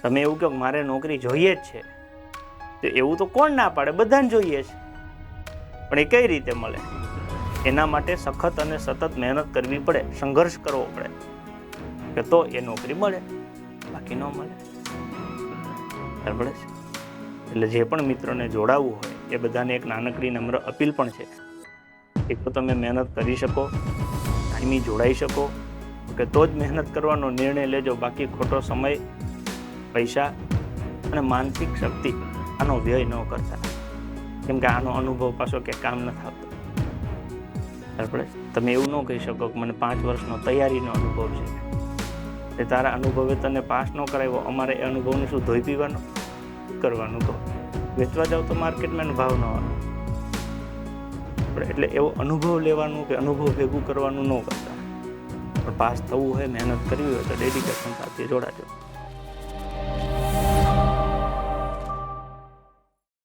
તમે એવું કહો મારે નોકરી જોઈએ જ છે, તો એવું તો કોણ ના પાડે, બધાને જોઈએ છે. પણ એ કઈ રીતે મળે? એના માટે સખત અને સતત મહેનત કરવી પડે, સંઘર્ષ કરવો પડે, કે તો એ નોકરી મળે, બાકી ન મળે. બરાબર છે? એટલે જે પણ મિત્રોને જોડાવવું હોય એ બધાને એક નાનકડી નમ્ર અપીલ પણ છે, એક તો તમે મહેનત કરી શકો, કાયમી જોડાઈ શકો, કે તો જ મહેનત કરવાનો નિર્ણય લેજો. બાકી ખોટો સમય, પૈસા અને માનસિક શક્તિ આનો વ્યય ન કરતા, કેમ કે આનો અનુભવ પાછો કે કામ નથી આવતો. બરાબર? તમે એવું ન કહી શકો કે મને 5 વર્ષનો તૈયારીનો અનુભવ છે, એ તારા અનુભવે તને પાસ ન કરાવ્યો, અમારે એ અનુભવને શું ધોઈ પીવાનો કરવાનું? તો વેચવા જાવ તો માર્કેટમાં ભાવ ન આવે. એટલે એવો અનુભવ લેવાનું કે અનુભવ ભેગું કરવાનું ન કરતા. પણ પાસ થવું હોય, મહેનત કરવી હોય તો ડેડિકેશન સાથે જોડાજો.